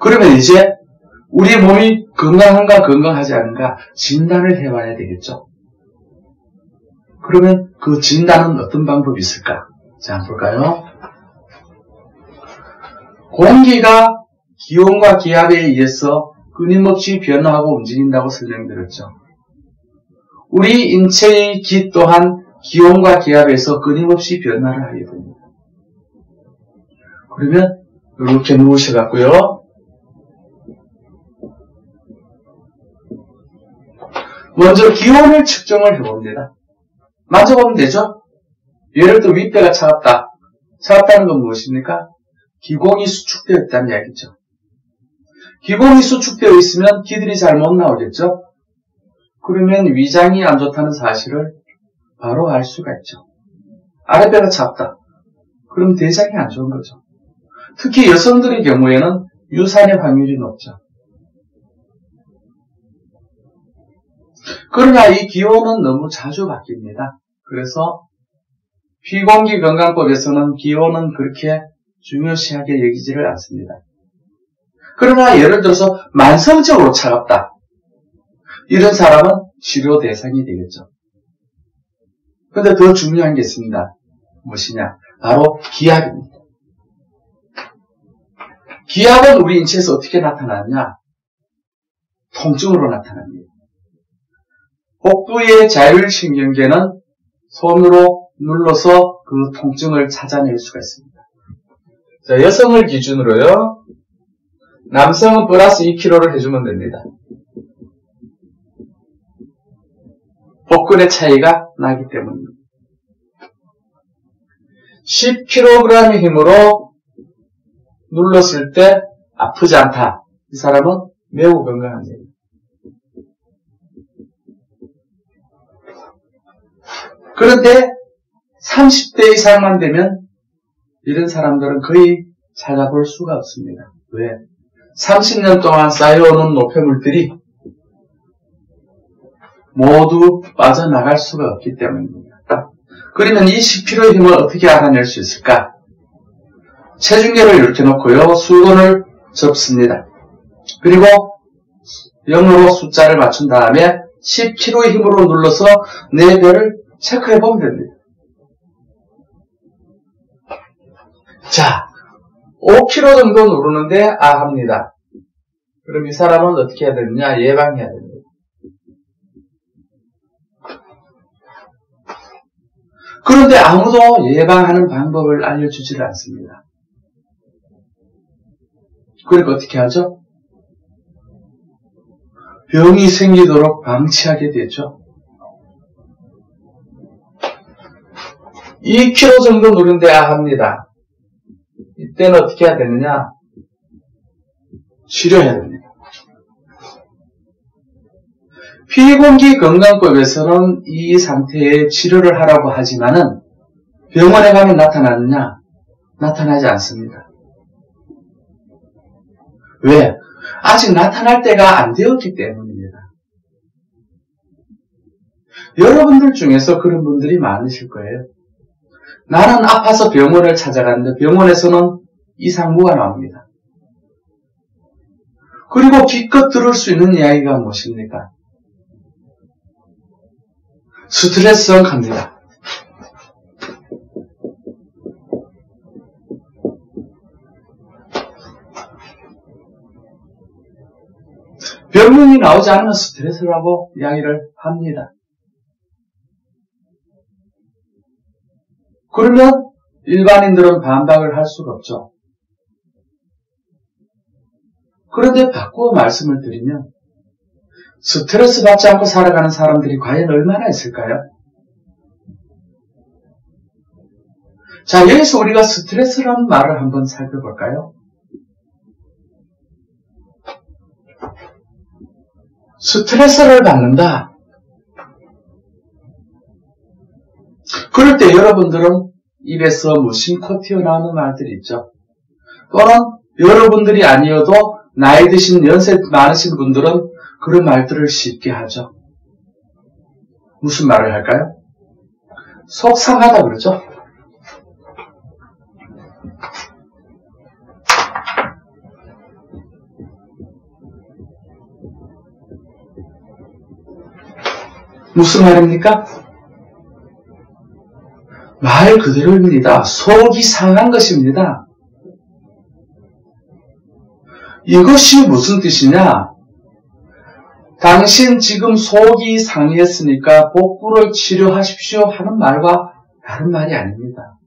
그러면 이제 우리 몸이 건강한가 건강하지 않은가 진단을 해봐야 되겠죠. 그러면 그 진단은 어떤 방법이 있을까? 자, 한번 볼까요? 공기가 기온과 기압에 의해서 끊임없이 변화하고 움직인다고 설명드렸죠. 우리 인체의 기 또한 기온과 기압에서 끊임없이 변화를 하게 됩니다. 그러면 이렇게 누우셔갖고요. 먼저 기온을 측정을 해봅니다. 만져보면 되죠? 예를 들어 윗배가 차갑다. 차갑다는 건 무엇입니까? 기공이 수축되어 있다는 이야기죠. 기공이 수축되어 있으면 기들이 잘 못 나오겠죠? 그러면 위장이 안 좋다는 사실을 바로 알 수가 있죠. 아랫배가 차갑다. 그럼 대장이 안 좋은 거죠. 특히 여성들의 경우에는 유산의 확률이 높죠. 그러나 이 기온은 너무 자주 바뀝니다. 그래서 피공기건강법에서는 기온은 그렇게 중요시하게 여기지를 않습니다. 그러나 예를 들어서 만성적으로 차갑다. 이런 사람은 치료 대상이 되겠죠. 그런데 더 중요한 게 있습니다. 무엇이냐? 바로 기압입니다. 기압은 우리 인체에서 어떻게 나타나느냐? 통증으로 나타납니다. 복부의 자율신경계는 손으로 눌러서 그 통증을 찾아낼 수가 있습니다. 자, 여성을 기준으로요. 남성은 플러스 2kg를 해주면 됩니다. 복근의 차이가 나기 때문입니다. 10kg의 힘으로 눌렀을 때 아프지 않다. 이 사람은 매우 건강합니다. 그런데 30대 이상만 되면 이런 사람들은 거의 찾아볼 수가 없습니다. 왜? 30년 동안 쌓여오는 노폐물들이 모두 빠져나갈 수가 없기 때문입니다. 그러면 이 10kg의 힘을 어떻게 알아낼 수 있을까? 체중계를 이렇게 놓고요. 수건을 접습니다. 그리고 0으로 숫자를 맞춘 다음에 10kg의 힘으로 눌러서 내 배를 체크해 보면 됩니다. 자, 5kg 정도 누르는데 합니다. 그럼 이 사람은 어떻게 해야 되느냐? 예방해야 됩니다. 그런데 아무도 예방하는 방법을 알려주지를 않습니다. 그러니까 어떻게 하죠? 병이 생기도록 방치하게 되죠. 2kg 정도 누른데 합니다. 이때는 어떻게 해야 되느냐? 치료해야 됩니다. 피공기건강법에서는 이 상태에 치료를 하라고 하지만은 병원에 가면 나타나느냐? 나타나지 않습니다. 왜? 아직 나타날 때가 안 되었기 때문입니다. 여러분들 중에서 그런 분들이 많으실 거예요. 나는 아파서 병원을 찾아갔는데 병원에서는 이상무가 나옵니다. 그리고 기껏 들을 수 있는 이야기가 무엇입니까? 스트레스성 갑니다. 병명이 나오지 않으면 스트레스라고 이야기를 합니다. 그러면 일반인들은 반박을 할 수가 없죠. 그런데 바꾸어 말씀을 드리면 스트레스 받지 않고 살아가는 사람들이 과연 얼마나 있을까요? 자, 여기서 우리가 스트레스라는 말을 한번 살펴볼까요? 스트레스를 받는다. 그럴 때 여러분들은 입에서 무심코 튀어나오는 말들이 있죠. 또는 여러분들이 아니어도 나이 드신 연세 많으신 분들은 그런 말들을 쉽게 하죠. 무슨 말을 할까요? 속상하다 그러죠. 무슨 말입니까? 말 그대로입니다. 속이 상한 것입니다. 이것이 무슨 뜻이냐? 당신 지금 속이 상했으니까 복부를 치료하십시오 하는 말과 다른 말이 아닙니다.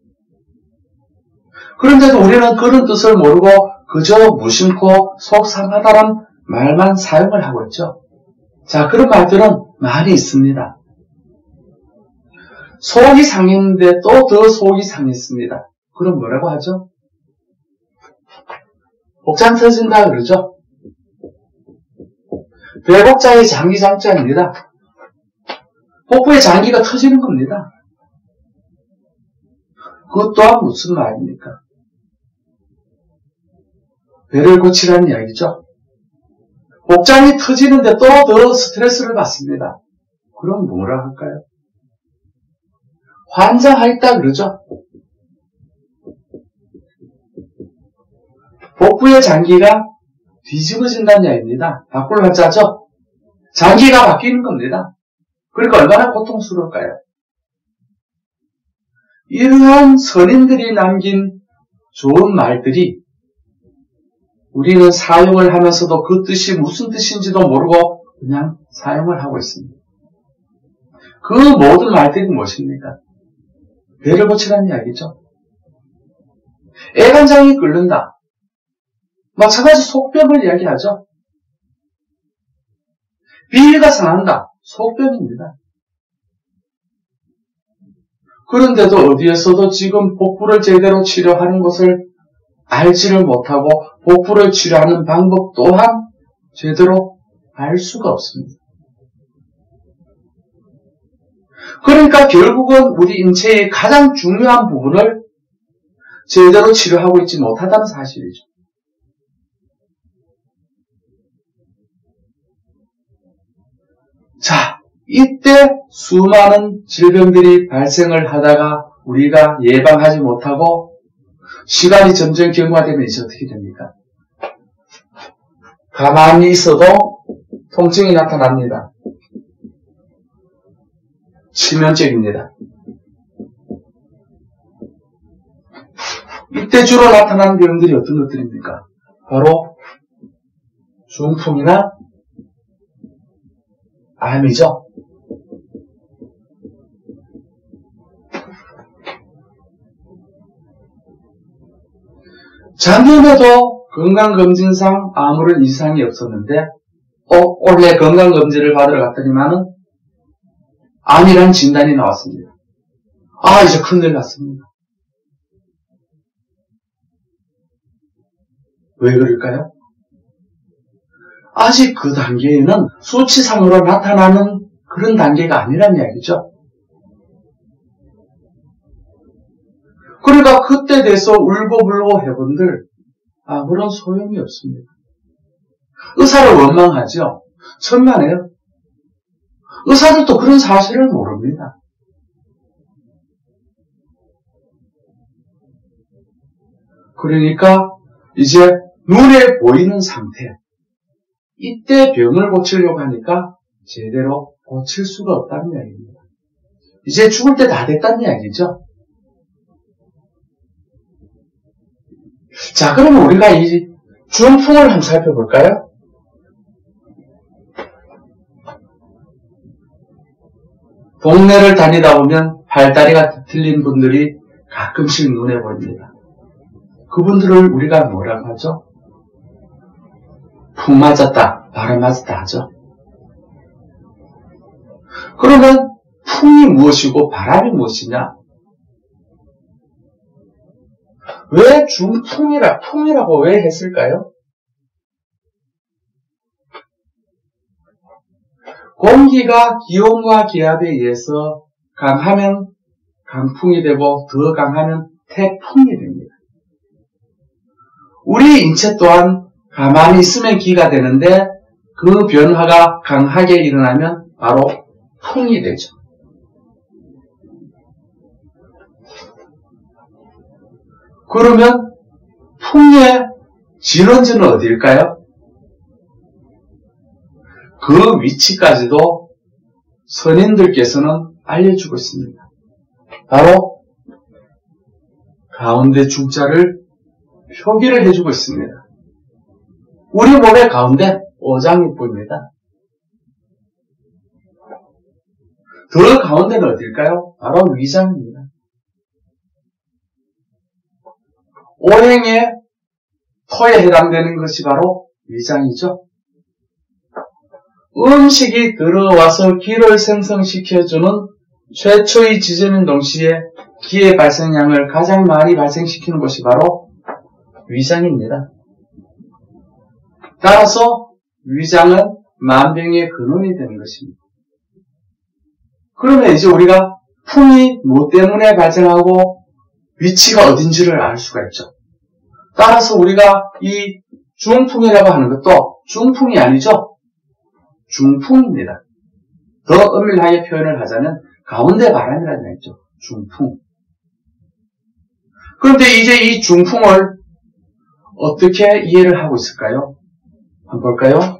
그런데도 우리는 그런 뜻을 모르고 그저 무심코 속 상하다는 말만 사용을 하고 있죠. 자, 그런 말들은 많이 있습니다. 속이 상했는데 또 더 속이 상했습니다. 그럼 뭐라고 하죠? 복장 터진다 그러죠. 배복장이 장기장자입니다. 복부의 장기가 터지는 겁니다. 그것 또한 무슨 말입니까? 배를 고치라는 이야기죠. 복장이 터지는데 또 더 스트레스를 받습니다. 그럼 뭐라 할까요? 환장하였다 그러죠. 복부의 장기가 뒤집어진다는 이야기입니다. 바꿀 한자죠. 장기가 바뀌는 겁니다. 그러니까 얼마나 고통스러울까요? 이러한 선인들이 남긴 좋은 말들이 우리는 사용을 하면서도 그 뜻이 무슨 뜻인지도 모르고 그냥 사용을 하고 있습니다. 그 모든 말들이 무엇입니까? 배를 고치라는 이야기죠. 애간장이 끓는다. 마찬가지 속병을 이야기하죠. 비위가 상한다. 속병입니다. 그런데도 어디에서도 지금 복부를 제대로 치료하는 것을 알지를 못하고 복부를 치료하는 방법 또한 제대로 알 수가 없습니다. 그러니까 결국은 우리 인체의 가장 중요한 부분을 제대로 치료하고 있지 못하다는 사실이죠. 자, 이때 수많은 질병들이 발생을 하다가 우리가 예방하지 못하고 시간이 점점 경과되면 이제 어떻게 됩니까? 가만히 있어도 통증이 나타납니다. 치명적입니다. 이때 주로 나타나는 병들이 어떤 것들입니까? 바로 중풍이나 암이죠. 작년에도 건강검진상 아무런 이상이 없었는데 올해 건강검진을 받으러 갔더니만은 암이란 진단이 나왔습니다. 이제 큰일 났습니다. 왜 그럴까요? 아직 그 단계에는 수치상으로 나타나는 그런 단계가 아니란 이야기죠. 그러니까 그때 돼서 울고불고 해본들 아무런 소용이 없습니다. 의사를 원망하죠. 천만에요. 의사들도 그런 사실을 모릅니다. 그러니까 이제 눈에 보이는 상태, 이때 병을 고치려고 하니까 제대로 고칠 수가 없다는 이야기입니다. 이제 죽을 때 다 됐다는 이야기죠. 자, 그러면 우리가 이 중풍을 한번 살펴볼까요? 동네를 다니다 보면 팔다리가 틀린 분들이 가끔씩 눈에 보입니다. 그분들을 우리가 뭐라고 하죠? 풍 맞았다, 바람 맞았다 하죠. 그러면 풍이 무엇이고 바람이 무엇이냐? 왜 풍이라고 왜 했을까요? 공기가 기온과 기압에 의해서 강하면 강풍이 되고 더 강하면 태풍이 됩니다. 우리 인체 또한 가만히 있으면 기가 되는데 그 변화가 강하게 일어나면 바로 풍이 되죠. 그러면 풍의 진원지는 어디일까요? 그 위치까지도 선인들께서는 알려주고 있습니다. 바로 가운데 중자를 표기를 해주고 있습니다. 우리 몸의 가운데 오장이 보입니다. 그 가운데는 어딜까요? 바로 위장입니다. 오행의 토에 해당되는 것이 바로 위장이죠. 음식이 들어와서 기를 생성시켜주는 최초의 지점인 동시에 기의 발생량을 가장 많이 발생시키는 것이 바로 위장입니다. 따라서 위장은 만병의 근원이 되는 것입니다. 그러면 이제 우리가 풍이 뭐 때문에 발생하고 위치가 어딘지를 알 수가 있죠. 따라서 우리가 이 중풍이라고 하는 것도 중풍이 아니죠. 중풍입니다. 더 엄밀하게 표현을 하자면 가운데 바람이라는 얘기죠. 중풍. 그런데 이제 이 중풍을 어떻게 이해를 하고 있을까요? 한번 볼까요?